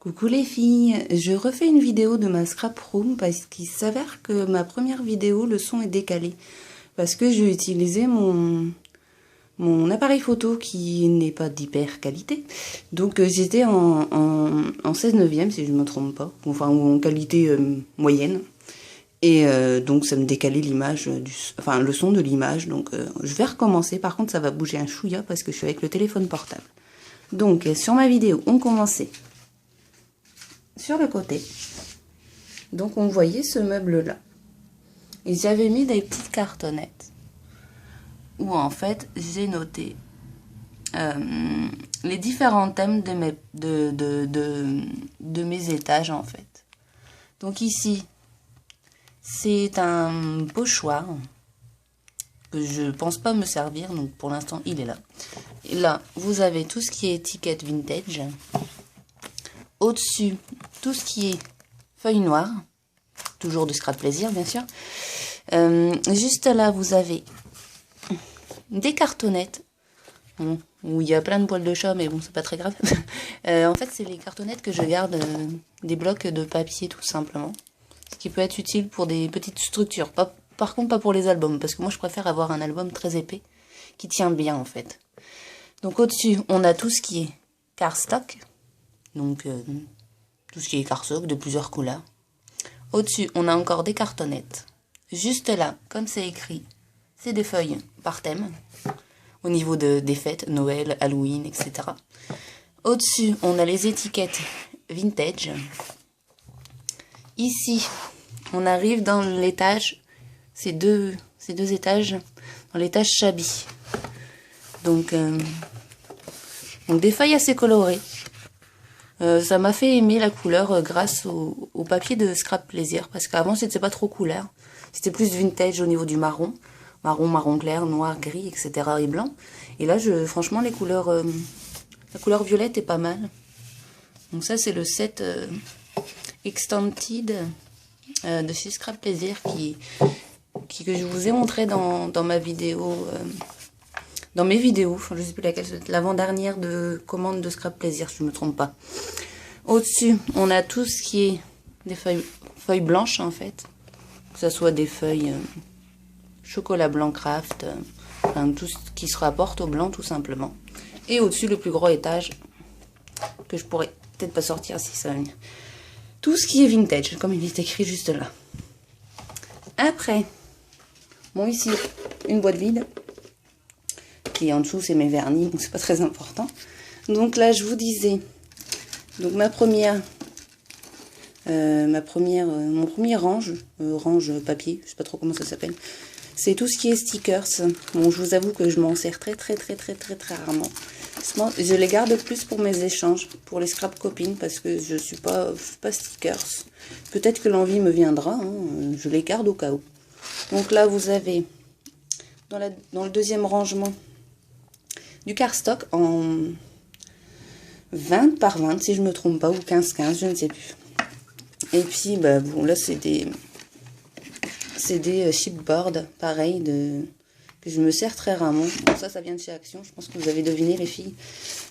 Coucou les filles, je refais une vidéo de ma scrap room parce qu'il s'avère que ma première vidéo, le son est décalé. Parce que j'ai utilisé mon appareil photo qui n'est pas d'hyper qualité. Donc j'étais en 16 neuvième si je ne me trompe pas, enfin en qualité moyenne. Et donc ça me décalait l'image, enfin le son de l'image. Donc je vais recommencer, par contre ça va bouger un chouïa parce que je suis avec le téléphone portable. Donc sur ma vidéo, on commençait sur le côté. Donc on voyait ce meuble là. Et j'avais mis des petites cartonnettes où en fait j'ai noté les différents thèmes de mes étages en fait. Donc ici c'est un pochoir que je pense pas me servir, donc pour l'instant il est là. Et là vous avez tout ce qui est étiquette vintage. Au-dessus, tout ce qui est feuilles noires, toujours de scrap plaisir bien sûr. Juste là, vous avez des cartonnettes où il y a plein de poils de chat, mais bon, c'est pas très grave. En fait, c'est les cartonnettes que je garde des blocs de papier tout simplement, ce qui peut être utile pour des petites structures. Par contre, pas pour les albums, parce que moi, je préfère avoir un album très épais qui tient bien en fait. Donc au-dessus, on a tout ce qui est cardstock. Donc, tout ce qui est cardstock de plusieurs couleurs. Au-dessus, on a encore des cartonnettes. Juste là, comme c'est écrit, c'est des feuilles par thème. Au niveau des fêtes, Noël, Halloween, etc. Au-dessus, on a les étiquettes vintage. Ici, on arrive dans l'étage, ces deux étages, dans l'étage shabby. Donc des feuilles assez colorées. Ça m'a fait aimer la couleur grâce au papier de scrap plaisir, parce qu'avant c'était pas trop couleur, c'était plus vintage au niveau du marron, marron clair, noir, gris, etc. et blanc. Et là, franchement, la couleur violette est pas mal. Donc ça c'est le set Extended de chez Scrap Plaisir que je vous ai montré dans ma vidéo. Dans mes vidéos, je sais plus laquelle, l'avant-dernière de commande de Scrap Plaisir, si je ne me trompe pas. Au-dessus, on a tout ce qui est des feuilles blanches, en fait. Que ce soit des feuilles chocolat blanc craft, enfin, tout ce qui se rapporte au blanc, tout simplement. Et au-dessus, le plus gros étage, que je pourrais peut-être pas sortir si ça vient. Tout ce qui est vintage, comme il est écrit juste là. Après, bon, ici, une boîte vide. Et en dessous c'est mes vernis, donc c'est pas très important. Donc là je vous disais, donc mon premier range papier, je sais pas trop comment ça s'appelle, c'est tout ce qui est stickers. Bon, je vous avoue que je m'en sers très rarement. Je les garde plus pour mes échanges, pour les scrap copines, parce que je suis pas stickers. Peut-être que l'envie me viendra, hein, je les garde au cas où. Donc là vous avez dans le deuxième rangement du cardstock en 20 par 20 si je me trompe pas, ou 15-15, je ne sais plus. Et puis bah bon, là c'est des chipboards pareil que je me sers très rarement. Bon, ça vient de chez Action, je pense que vous avez deviné les filles.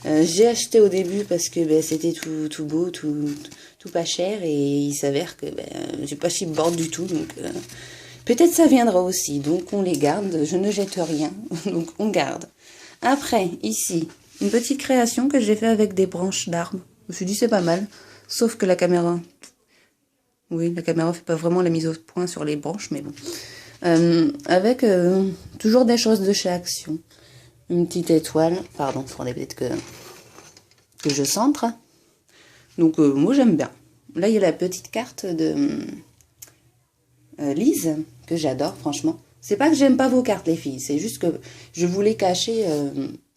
J'ai acheté au début parce que c'était tout beau, tout pas cher, et il s'avère que j'ai pas chipboard du tout, donc peut-être ça viendra aussi. Donc on les garde, je ne jette rien, donc on garde. Après, ici, une petite création que j'ai fait avec des branches d'arbres. Je me suis dit c'est pas mal, sauf que la caméra fait pas vraiment la mise au point sur les branches, mais bon. Avec toujours des choses de chez Action. Une petite étoile, pardon, il faudrait peut-être que je centre. Donc moi j'aime bien. Là il y a la petite carte de Lise, que j'adore franchement. C'est pas que j'aime pas vos cartes les filles, c'est juste que je voulais cacher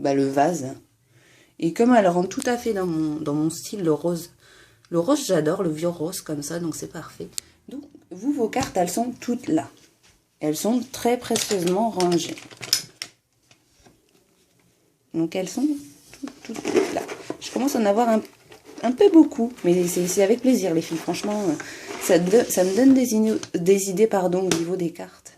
le vase. Et comme elle rentre tout à fait dans mon style, le rose. Le rose j'adore, le vieux rose comme ça, donc c'est parfait. Donc vos cartes, elles sont toutes là. Elles sont très précieusement rangées. Donc elles sont toutes là. Je commence à en avoir un peu beaucoup, mais c'est avec plaisir les filles, franchement. Ça me donne des idées au niveau des cartes.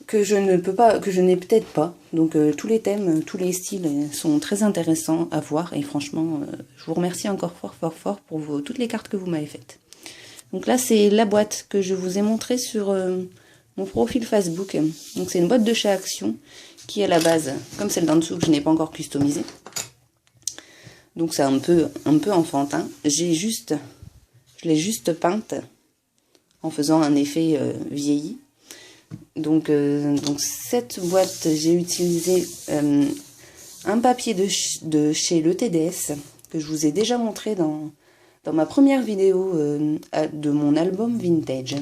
que je ne peux pas, que je n'ai peut-être pas. Donc tous les thèmes, tous les styles sont très intéressants à voir. Et franchement, je vous remercie encore fort pour toutes les cartes que vous m'avez faites. Donc là, c'est la boîte que je vous ai montrée sur mon profil Facebook. Donc c'est une boîte de chez Action qui est à la base, comme celle d'en dessous que je n'ai pas encore customisée. Donc c'est un peu enfantin. Je l'ai juste peinte en faisant un effet vieilli. Donc cette boîte, j'ai utilisé un papier de chez le TDS que je vous ai déjà montré dans ma première vidéo de mon album Vintage.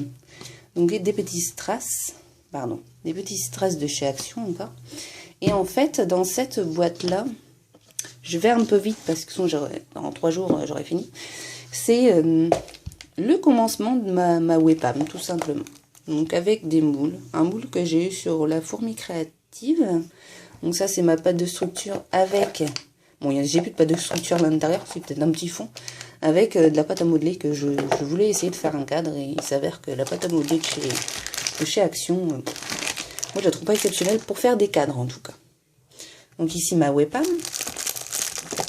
Donc des petits strass de chez Action encore. Et en fait, dans cette boîte-là, je vais un peu vite parce que sinon dans 3 jours j'aurai fini. C'est le commencement de ma webcam, tout simplement. Donc avec des moules, un moule que j'ai eu sur la fourmi créative. Donc ça c'est ma pâte de structure avec, bon j'ai plus de pâte de structure à l'intérieur, c'est peut-être un petit fond, avec de la pâte à modeler que je voulais essayer de faire un cadre et il s'avère que la pâte à modeler de chez Action, moi je la trouve pas exceptionnelle pour faire des cadres en tout cas. Donc ici ma webcam,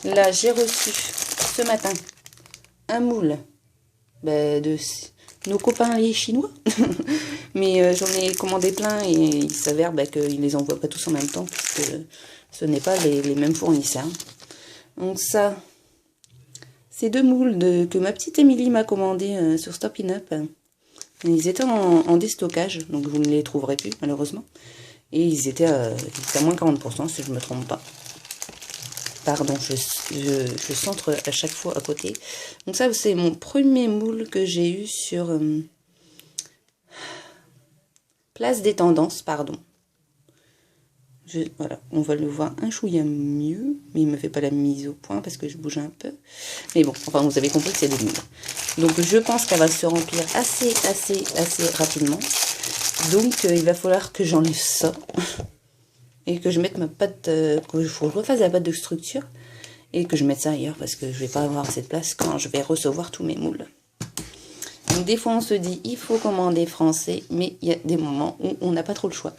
là j'ai reçu ce matin un moule de nos copains les chinois, mais j'en ai commandé plein et il s'avère qu'ils les envoient pas tous en même temps puisque ce n'est pas les mêmes fournisseurs. Donc ça, c'est 2 moules que ma petite Émilie m'a commandé sur Stoppin' Up. Ils étaient en déstockage, donc vous ne les trouverez plus malheureusement. Et ils étaient à moins 40% si je ne me trompe pas. Pardon, je centre à chaque fois à côté. Donc ça, c'est mon premier moule que j'ai eu sur Place des Tendances, pardon. Voilà, on va le voir un chouïa mieux, mais il me fait pas la mise au point parce que je bouge un peu. Mais bon, enfin, vous avez compris que c'est des moules. Donc je pense qu'elle va se remplir assez rapidement. Donc il va falloir que j'enlève ça. Et que je mette ma pâte, que je refasse la pâte de structure et que je mette ça ailleurs parce que je vais pas avoir cette place quand je vais recevoir tous mes moules. Donc des fois on se dit il faut commander français, mais il y a des moments où on n'a pas trop le choix.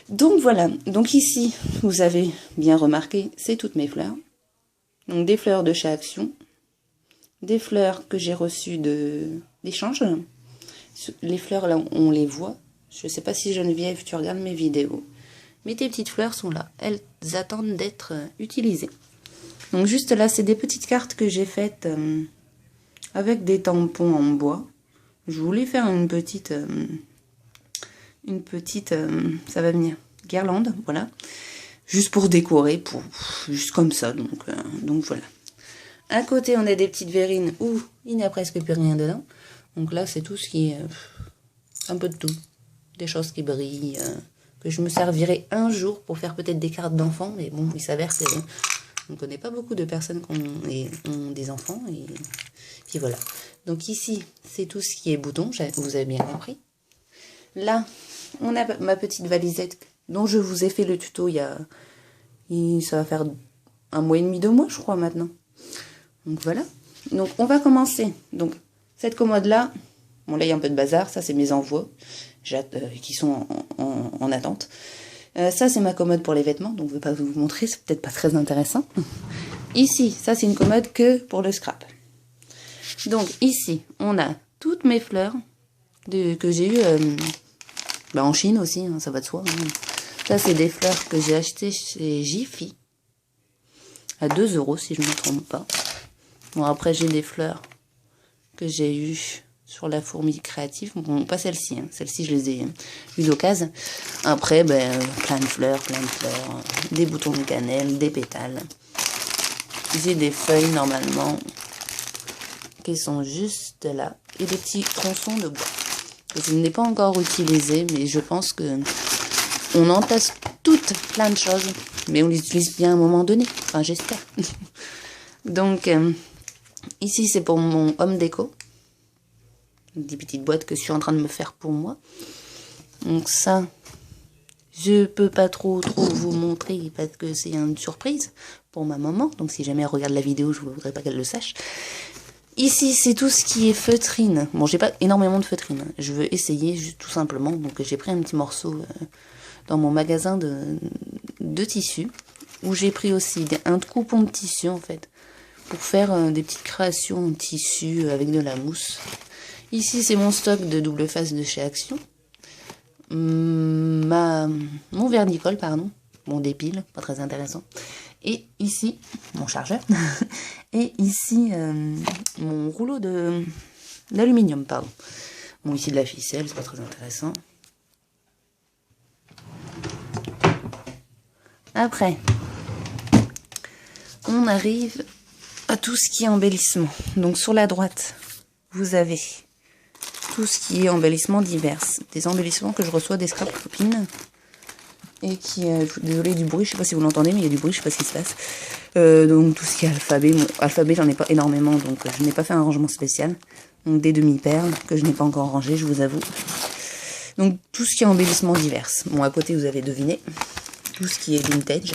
Donc voilà, donc ici vous avez bien remarqué, c'est toutes mes fleurs. Donc des fleurs de chez Action, des fleurs que j'ai reçues d'échange. Les fleurs là on les voit. Je sais pas si Geneviève tu regardes mes vidéos. Mais tes petites fleurs sont là, elles attendent d'être utilisées. Donc juste là, c'est des petites cartes que j'ai faites avec des tampons en bois. Je voulais faire une petite, ça va venir, guirlande, voilà. Juste pour décorer, juste comme ça, donc voilà. À côté, on a des petites verrines où il n'y a presque plus rien dedans. Donc là, c'est tout ce qui est un peu de tout. Des choses qui brillent, que je me servirai un jour pour faire peut-être des cartes d'enfants, mais bon, il s'avère que on ne connaît pas beaucoup de personnes qui ont des enfants, et puis voilà. Donc ici, c'est tout ce qui est boutons, vous avez bien compris. Là, on a ma petite valisette, dont je vous ai fait le tuto ça va faire 1 mois et demi, 2 mois, je crois, maintenant. Donc voilà. Donc on va commencer. Donc cette commode-là, bon là il y a un peu de bazar, ça c'est mes envois. Qui sont en attente. Ça, c'est ma commode pour les vêtements, donc je ne vais pas vous montrer, c'est peut-être pas très intéressant. Ici, ça, c'est une commode que pour le scrap. Donc, ici, on a toutes mes fleurs que j'ai eues en Chine aussi, hein, ça va de soi. Hein. Ça, c'est des fleurs que j'ai achetées chez Jiffy, à 2 € si je ne me trompe pas. Bon, après, j'ai des fleurs que j'ai eues sur la fourmi créative, bon pas celle-ci, hein. Celle-ci je les ai eues d'occasion. Après plein de fleurs, des boutons de cannelle, des pétales. J'ai des feuilles normalement qui sont juste là et des petits tronçons de bois que je n'ai pas encore utilisé, mais je pense que on entasse toutes plein de choses, mais on les utilise bien à un moment donné, enfin j'espère. Donc ici c'est pour mon home déco. Des petites boîtes que je suis en train de me faire pour moi. Donc ça, je peux pas trop vous montrer parce que c'est une surprise pour ma maman. Donc si jamais elle regarde la vidéo, je ne voudrais pas qu'elle le sache. Ici, c'est tout ce qui est feutrine. Bon, j'ai pas énormément de feutrine. Je veux essayer juste tout simplement. Donc j'ai pris un petit morceau dans mon magasin de tissus, où j'ai pris aussi un coupon de tissu en fait, pour faire des petites créations en tissu avec de la mousse. Ici c'est mon stock de double face de chez Action. Mon vernicole, pardon, mon dépile, pas très intéressant. Et ici, mon chargeur. Et ici, mon rouleau d'aluminium, pardon. Bon, ici de la ficelle, c'est pas très intéressant. Après, on arrive à tout ce qui est embellissement. Donc sur la droite, vous avez tout ce qui est embellissement divers. Des embellissements que je reçois des scrap copines. Et qui, désolé du bruit, je sais pas si vous l'entendez, mais il y a du bruit, je sais pas ce qui se passe. Donc tout ce qui est alphabet, bon, alphabet j'en ai pas énormément, donc je n'ai pas fait un rangement spécial. Donc des demi-perles que je n'ai pas encore rangées, je vous avoue. Donc tout ce qui est embellissement divers. Bon, à côté vous avez deviné, tout ce qui est vintage.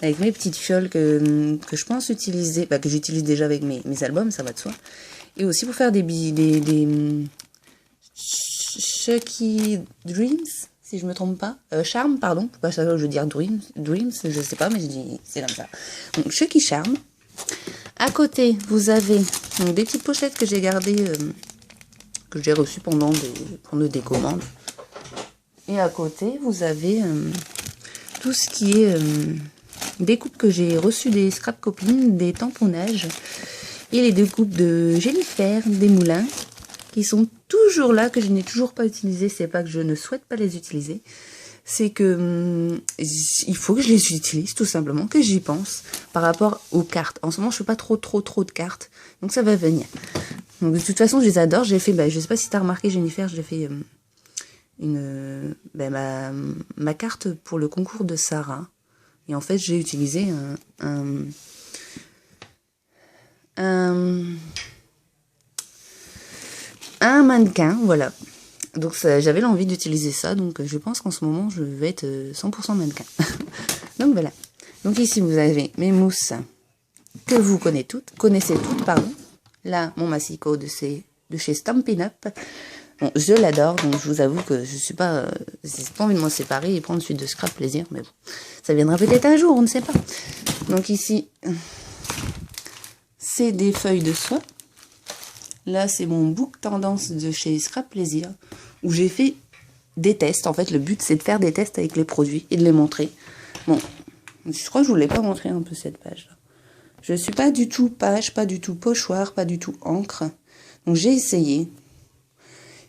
Avec mes petites fioles que je pense utiliser, que j'utilise déjà avec mes albums, ça va de soi. Et aussi pour faire des Chucky Dreams, si je me trompe pas. Charm, pardon. Pourquoi ça, je veux dire Dreams, je sais pas, mais je dis c'est comme ça. Donc Chucky Charm. À côté, vous avez donc, des petites pochettes que j'ai gardées, que j'ai reçues pendant des commandes. Et à côté, vous avez tout ce qui est découpes que j'ai reçues des scrap copines, des tamponnages. Et les découpes de Jennifer, des moulins, qui sont toujours là, que je n'ai toujours pas utilisé. C'est pas que je ne souhaite pas les utiliser, c'est que il faut que je les utilise, tout simplement, que j'y pense, par rapport aux cartes. En ce moment, je fais pas trop de cartes, donc ça va venir. Donc de toute façon, je les adore. J'ai fait, je sais pas si tu as remarqué, Jennifer, j'ai fait ma carte pour le concours de Sarah. Et en fait, j'ai utilisé un mannequin, voilà. Donc j'avais l'envie d'utiliser ça, donc je pense qu'en ce moment je vais être 100% mannequin. Donc voilà. Donc ici vous avez mes mousses que vous connaissez toutes, pardon. Là, mon massicot de chez Stampin' Up. Bon, je l'adore, donc je vous avoue que je suis pas, j'ai pas envie de m'en séparer et prendre suite de scrap plaisir, mais bon, ça viendra peut-être un jour, on ne sait pas. Donc ici, c'est des feuilles de soie. Là, c'est mon book tendance de chez Scrap Plaisir, où j'ai fait des tests. En fait, le but, c'est de faire des tests avec les produits et de les montrer. Bon, je crois que je vous l'ai pas montré un peu cette page-là. Je suis pas du tout page, pas du tout pochoir, pas du tout encre. Donc j'ai essayé.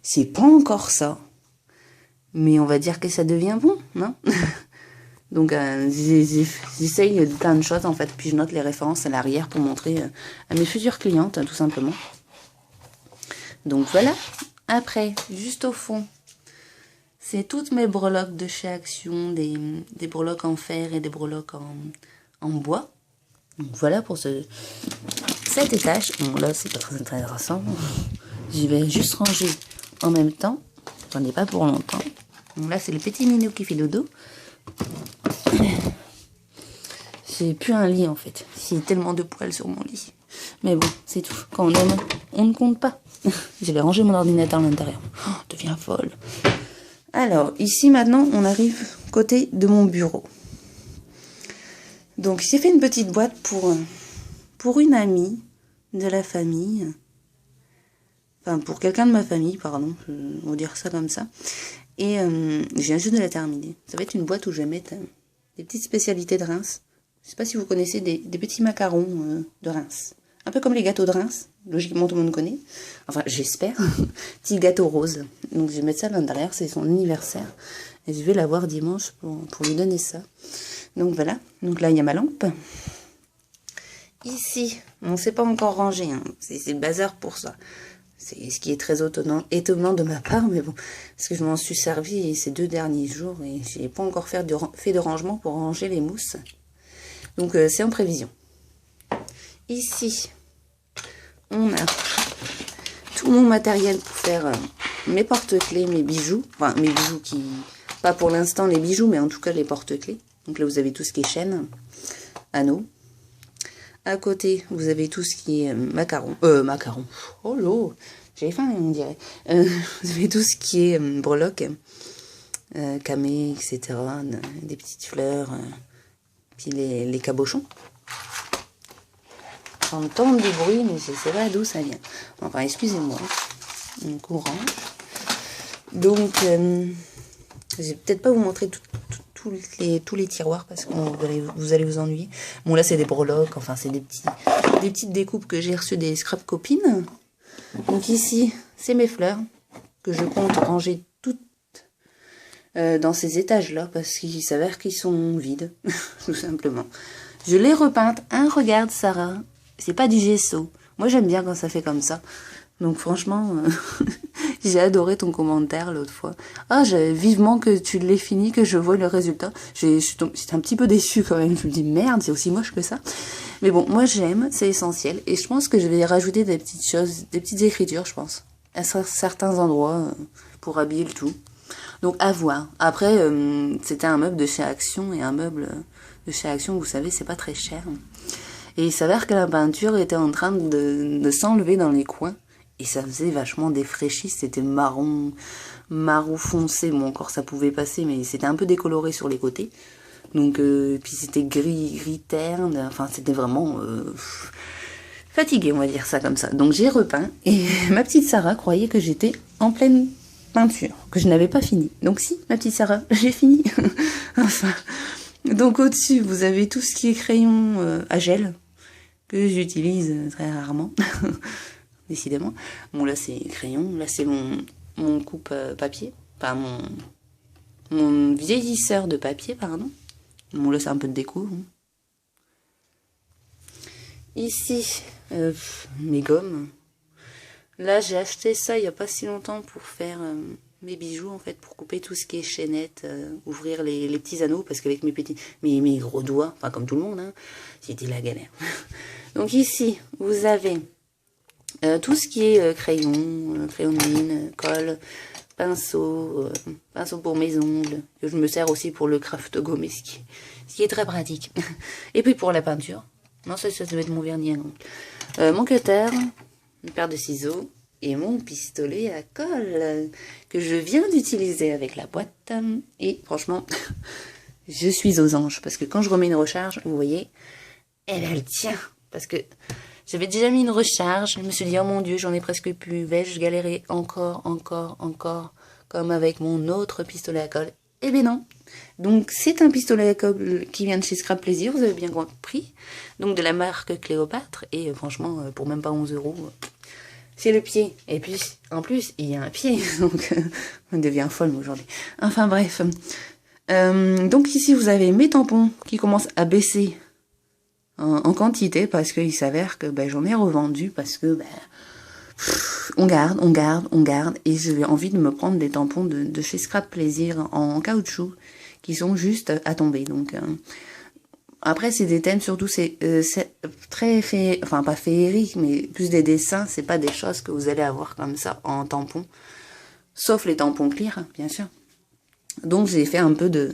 C'est pas encore ça, mais on va dire que ça devient bon, non? Donc j'essaye plein de choses en fait, puis je note les références à l'arrière pour montrer à mes futures clientes, tout simplement. Donc voilà. Après, juste au fond, c'est toutes mes breloques de chez Action, des breloques en fer et des breloques en bois. Donc voilà pour cet étage. Bon là, c'est pas très intéressant. Je vais juste ranger en même temps. J'en ai pas pour longtemps. Donc là, c'est le petit minou qui fait dodo. C'est plus un lit en fait. Il y a tellement de poils sur mon lit. Mais bon, c'est tout. Quand on aime, on ne compte pas. Je vais ranger mon ordinateur à l'intérieur. Oh, deviens folle. Alors, ici maintenant, on arrive côté de mon bureau. Donc, j'ai fait une petite boîte pour une amie de la famille. Enfin, pour quelqu'un de ma famille, pardon. On va dire ça comme ça. Et je viens juste de la terminer. Ça va être une boîte où je vais mettre des petites spécialités de Reims. Je ne sais pas si vous connaissez des petits macarons de Reims. Un peu comme les gâteaux de Reims. Logiquement, tout le monde connaît. Enfin, j'espère. Petit gâteau rose. Donc, je vais mettre ça à l'intérieur. C'est son anniversaire. Et je vais l'avoir dimanche pour lui donner ça. Donc, voilà. Donc là, il y a ma lampe. Ici, on ne s'est pas encore rangé. Hein. C'est le bazar pour ça. C'est ce qui est très étonnant de ma part. Mais bon, parce que je m'en suis servi ces 2 derniers jours. Et je n'ai pas encore fait de rangement pour ranger les mousses. Donc, c'est en prévision. Ici, on a tout mon matériel pour faire mes porte-clés, mes bijoux. Enfin, mes bijoux qui... Pas pour l'instant les bijoux, mais en tout cas les porte-clés. Donc là, vous avez tout ce qui est chaîne, anneaux. À côté, vous avez tout ce qui est macarons. Oh là, j'ai faim, on dirait. Vous avez tout ce qui est breloque. camées, etc. Des petites fleurs, puis les cabochons. J'entends des bruits, mais je sais pas d'où ça vient. Enfin, excusez-moi. On courant. Donc, je vais peut-être pas vous montrer tous les tiroirs parce que vous allez vous ennuyer. Bon, là, c'est des breloques. Enfin, c'est des petites découpes que j'ai reçues des scrap copines. Donc ici, c'est mes fleurs que je compte ranger toutes dans ces étages-là parce qu'il s'avère qu'ils sont vides, tout simplement. Je l'ai repeinte. Regarde, Sarah. C'est pas du gesso. Moi, j'aime bien quand ça fait comme ça. Donc, franchement, j'ai adoré ton commentaire l'autre fois. Ah, j'avais vivement que tu l'aies fini, que je vois le résultat. J'étais un petit peu déçue quand même. Je me dis, merde, c'est aussi moche que ça. Mais bon, moi, j'aime, c'est essentiel. Et je pense que je vais rajouter des petites choses, des petites écritures, je pense, à certains endroits pour habiller le tout. Donc, à voir. Après, c'était un meuble de chez Action et un meuble de chez Action, vous savez, c'est pas très cher. Et il s'avère que la peinture était en train de s'enlever dans les coins. Et ça faisait vachement défraîchi. C'était marron foncé. Bon, encore ça pouvait passer, mais c'était un peu décoloré sur les côtés. Donc, puis c'était gris terne. Enfin, c'était vraiment fatigué, on va dire ça comme ça. Donc j'ai repeint. Et ma petite Sarah croyait que j'étais en pleine peinture, que je n'avais pas fini. Donc si, ma petite Sarah, j'ai fini. Enfin, donc au-dessus, vous avez tout ce qui est crayon à gel, que j'utilise très rarement, décidément. Bon, là, c'est crayon. Là, c'est mon coupe papier. Enfin, mon vieillisseur de papier, pardon. Bon, là, c'est un peu de déco. Hein. Ici, mes gommes. Là, j'ai acheté ça il n'y a pas si longtemps pour faire mes bijoux, en fait, pour couper tout ce qui est chaînette, ouvrir les petits anneaux, parce qu'avec mes gros doigts, enfin, comme tout le monde, hein, c'était la galère. Donc ici, vous avez tout ce qui est crayon de mine, colle, pinceau pour mes ongles, que je me sers aussi pour le craft gommer, ce qui est très pratique. Et puis pour la peinture, non, ça doit être mon vernis à ongles. Mon cutter, une paire de ciseaux et mon pistolet à colle que je viens d'utiliser avec la boîte. Et franchement, je suis aux anges parce que quand je remets une recharge, vous voyez, elle tient. Parce que j'avais déjà mis une recharge, je me suis dit, oh mon Dieu, j'en ai presque plus, vais-je galérer encore, comme avec mon autre pistolet à colle. Eh bien non. Donc c'est un pistolet à colle qui vient de chez Scrap Plaisir, vous avez bien compris. Donc de la marque Cléopâtre, et franchement, pour même pas 11 €, c'est le pied. Et puis, en plus, il y a un pied, donc on devient folle aujourd'hui. Enfin bref. Donc ici, vous avez mes tampons qui commencent à baisser en quantité parce qu'il s'avère que j'en ai revendu parce que on garde et j'ai envie de me prendre des tampons de chez Scrap Plaisir en caoutchouc qui sont juste à tomber. Donc après c'est des thèmes surtout c'est très enfin pas féerique mais plus des dessins, c'est pas des choses que vous allez avoir comme ça en tampon, sauf les tampons clear bien sûr. Donc j'ai fait un peu de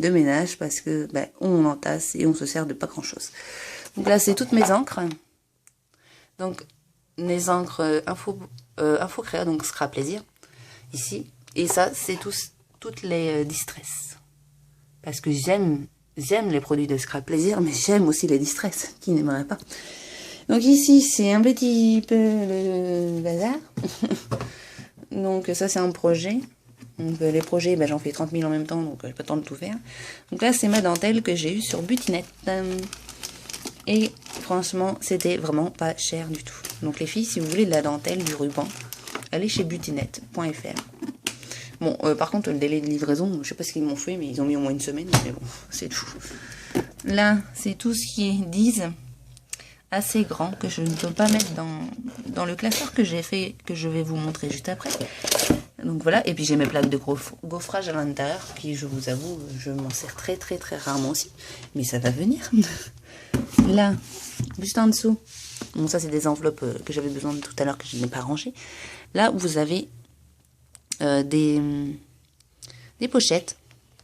ménage parce que on entasse et on se sert de pas grand chose. Donc là c'est toutes mes encres. Donc mes encres Info Créa, donc Scrap Plaisir ici. Et ça c'est toutes les Distress. Parce que j'aime les produits de Scrap Plaisir, mais j'aime aussi les Distress, qui n'aimerait pas. Donc ici c'est un petit peu le bazar. Donc ça c'est un projet. Donc, les projets, j'en fais 30 000 en même temps, donc j'ai pas le temps de tout faire. Donc là, c'est ma dentelle que j'ai eue sur Butinette. Et franchement, c'était vraiment pas cher du tout. Donc les filles, si vous voulez de la dentelle, du ruban, allez chez butinette.fr. Bon, par contre, le délai de livraison, je sais pas ce qu'ils m'ont fait, mais ils ont mis au moins une semaine. Mais bon, c'est tout. Là, c'est tout ce qui est 10 assez grand, que je ne peux pas mettre dans le classeur que j'ai fait, que je vais vous montrer juste après. Donc voilà, et puis j'ai mes plaques de gaufrage à l'intérieur, qui je vous avoue, je m'en sers très rarement aussi, mais ça va venir. Là, juste en dessous, bon ça c'est des enveloppes que j'avais besoin de tout à l'heure que je n'ai pas rangées. Là vous avez des pochettes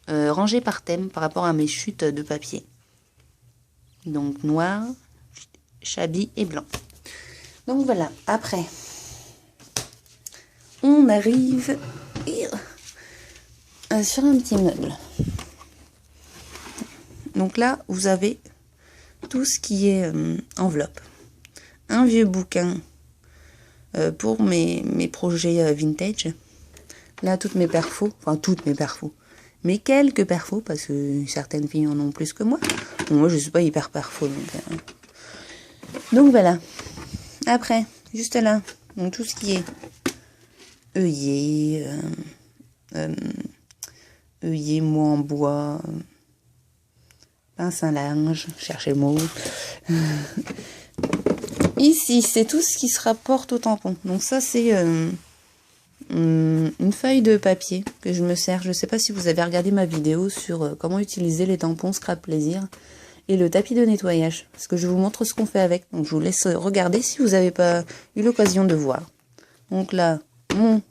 rangées par thème par rapport à mes chutes de papier. Donc noir, chablis et blanc. Donc voilà, après... on arrive sur un petit meuble. Donc là, vous avez tout ce qui est enveloppe. Un vieux bouquin pour mes projets vintage. Là, toutes mes perfos, enfin toutes mes perfos, mais quelques perfos, parce que certaines filles en ont plus que moi. Bon, moi, je suis pas hyper perfo, donc voilà. Après, juste là, donc tout ce qui est œillet, œillet, mot en bois, pince à linge, cherchez le mot. Ici, c'est tout ce qui se rapporte au tampon. Donc ça, c'est une feuille de papier que je me sers. Je ne sais pas si vous avez regardé ma vidéo sur comment utiliser les tampons Scrap Plaisir et le tapis de nettoyage. Parce que je vous montre ce qu'on fait avec. Donc je vous laisse regarder si vous n'avez pas eu l'occasion de voir. Donc là, mon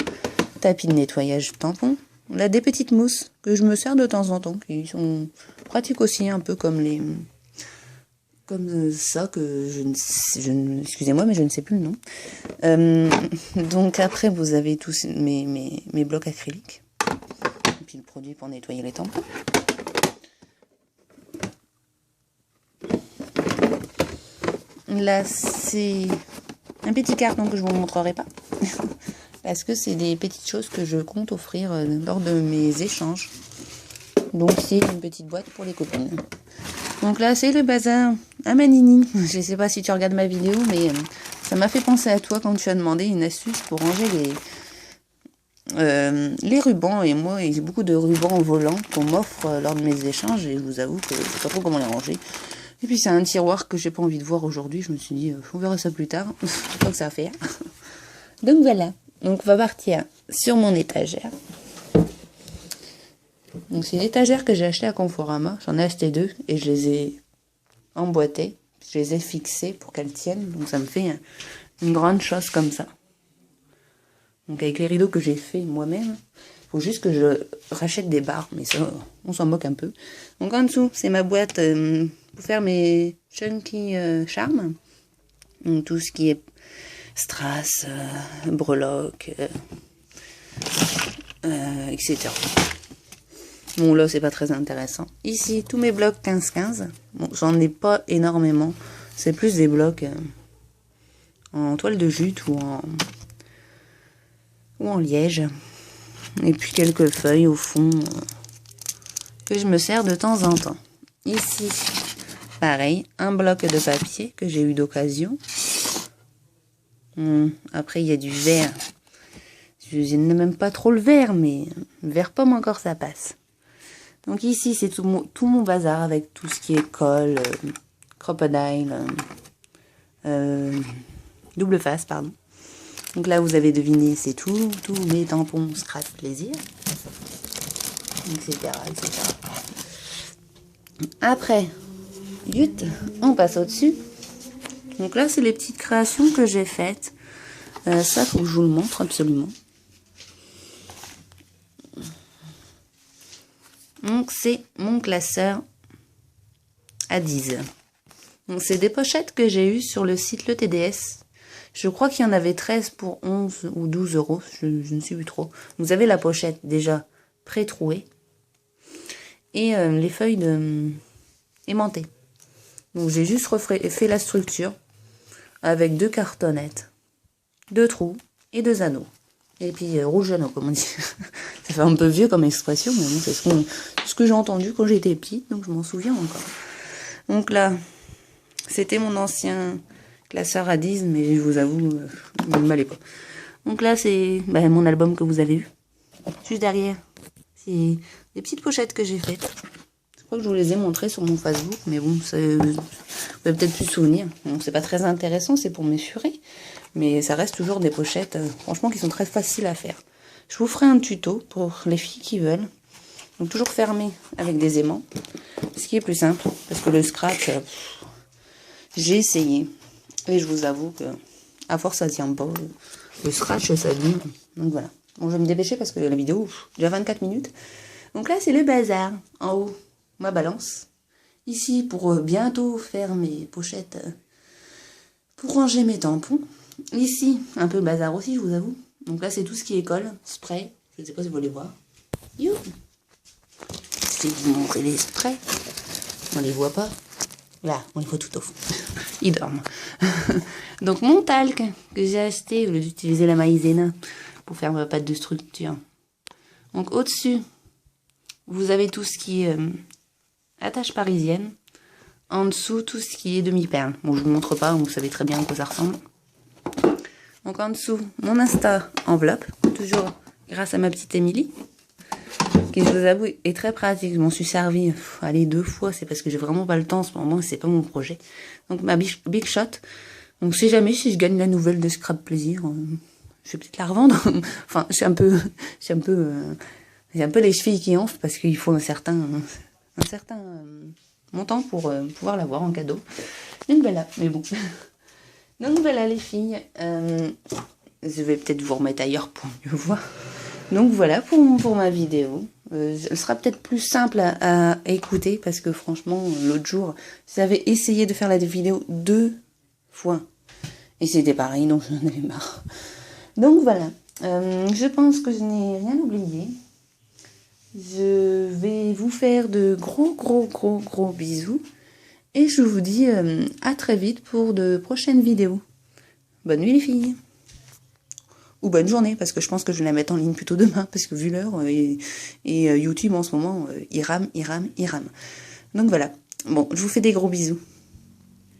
tapis de nettoyage tampon. Là, des petites mousses que je me sers de temps en temps, qui sont pratiques aussi, un peu comme les... Comme ça, que excusez-moi, mais je ne sais plus le nom. Donc après, vous avez tous mes blocs acryliques. Et puis le produit pour nettoyer les tampons. Là, c'est un petit carton que je ne vous montrerai pas. Parce que c'est des petites choses que je compte offrir lors de mes échanges. Donc c'est une petite boîte pour les copines. Donc là, c'est le bazar à Manini. Je ne sais pas si tu regardes ma vidéo, mais ça m'a fait penser à toi quand tu as demandé une astuce pour ranger les rubans. Et moi, j'ai beaucoup de rubans volants qu'on m'offre lors de mes échanges. Et je vous avoue que je ne sais pas trop comment les ranger. Et puis, c'est un tiroir que j'ai pas envie de voir aujourd'hui. Je me suis dit, on verra ça plus tard. Je sais pas que ça va faire. Donc voilà. Donc on va partir sur mon étagère. Donc c'est une étagère que j'ai achetée à Conforama. J'en ai acheté 2 et je les ai emboîtées. Je les ai fixées pour qu'elles tiennent. Donc ça me fait une grande chose comme ça. Donc avec les rideaux que j'ai fait moi-même, il faut juste que je rachète des barres. Mais ça, on s'en moque un peu. Donc en dessous, c'est ma boîte pour faire mes chunky charms. Donc tout ce qui est strass, breloques, etc. Bon, là, c'est pas très intéressant. Ici, tous mes blocs 15-15. Bon, j'en ai pas énormément. C'est plus des blocs en toile de jute ou en liège. Et puis quelques feuilles au fond que je me sers de temps en temps. Ici, pareil, un bloc de papier que j'ai eu d'occasion. Après, il y a du vert. Je n'aime même pas trop le vert, mais vert pomme encore, ça passe. Donc ici, c'est tout mon bazar avec tout ce qui est colle, crocodile, double face, pardon. Donc là, vous avez deviné, c'est tous mes tampons Scrap Plaisir, etc., etc. Après, on passe au-dessus. Donc là, c'est les petites créations que j'ai faites. Ça, il faut que je vous le montre absolument. Donc, c'est mon classeur à 10. Donc, c'est des pochettes que j'ai eues sur le site Le TDS. Je crois qu'il y en avait 13 pour 11 ou 12 euros. Je ne sais plus trop. Vous avez la pochette déjà pré-trouée. Et les feuilles aimantées. Donc, j'ai juste fait la structure avec 2 cartonnettes, 2 trous et 2 anneaux. Et puis rouge anneau, comme on dit. Ça fait un peu vieux comme expression, mais bon, c'est ce que j'ai entendu quand j'étais petite, donc je m'en souviens encore. Donc là, c'était mon ancien classeur à 10, mais je vous avoue, il ne m'allait pas. Donc là, c'est mon album que vous avez vu. Juste derrière, c'est des petites pochettes que j'ai faites. Je crois que je vous les ai montrées sur mon Facebook, mais bon, vous avez peut-être plus souvenir. Bon, c'est pas très intéressant, c'est pour m'essurer. Mais ça reste toujours des pochettes, franchement, qui sont très faciles à faire. Je vous ferai un tuto pour les filles qui veulent. Donc toujours fermé avec des aimants. Ce qui est plus simple, parce que le scratch, j'ai essayé. Et je vous avoue que, à force, ça tient pas. Le scratch, ça vient. Donc voilà. Bon, je vais me dépêcher parce que la vidéo, déjà 24 minutes. Donc là, c'est le bazar. En haut, ma balance. Ici, pour bientôt faire mes pochettes, pour ranger mes tampons. Ici, un peu bazar aussi, je vous avoue. Donc là, c'est tout ce qui est colle, spray. Je ne sais pas si vous voulez voir. You. essayer de vous montrer les sprays. On les voit pas. Là, on les voit tout au fond. Ils dorment. Donc mon talc que j'ai acheté au lieu d'utiliser la maïzena pour faire ma pâte de structure. Donc au-dessus, vous avez tout ce qui est attache parisienne. En dessous, tout ce qui est demi-perle. Bon, je vous montre pas, vous savez très bien à quoi ça ressemble. Donc en dessous, mon Insta enveloppe, toujours grâce à ma petite Émilie, qui je vous avoue est très pratique. Je m'en suis servi, allez, 2 fois, c'est parce que j'ai vraiment pas le temps en ce moment et c'est pas mon projet. Donc ma Big Shot. Donc si je gagne la nouvelle de Scrap Plaisir, je vais peut-être la revendre. Enfin, j'ai un peu les chevilles qui enflent parce qu'il faut un certain montant pour pouvoir l'avoir en cadeau. Donc voilà, mais bon. Donc voilà les filles, je vais peut-être vous remettre ailleurs pour mieux voir. Donc voilà pour ma vidéo. Elle sera peut-être plus simple à écouter parce que franchement, l'autre jour, j'avais essayé de faire la vidéo 2 fois. Et c'était pareil, donc j'en avais marre. Donc voilà, je pense que je n'ai rien oublié. Je vais vous faire de gros bisous. Et je vous dis à très vite pour de prochaines vidéos. Bonne nuit les filles. Ou bonne journée, parce que je pense que je vais la mettre en ligne plutôt demain, parce que vu l'heure, et YouTube en ce moment, il rame. Donc voilà. Bon, je vous fais des gros bisous.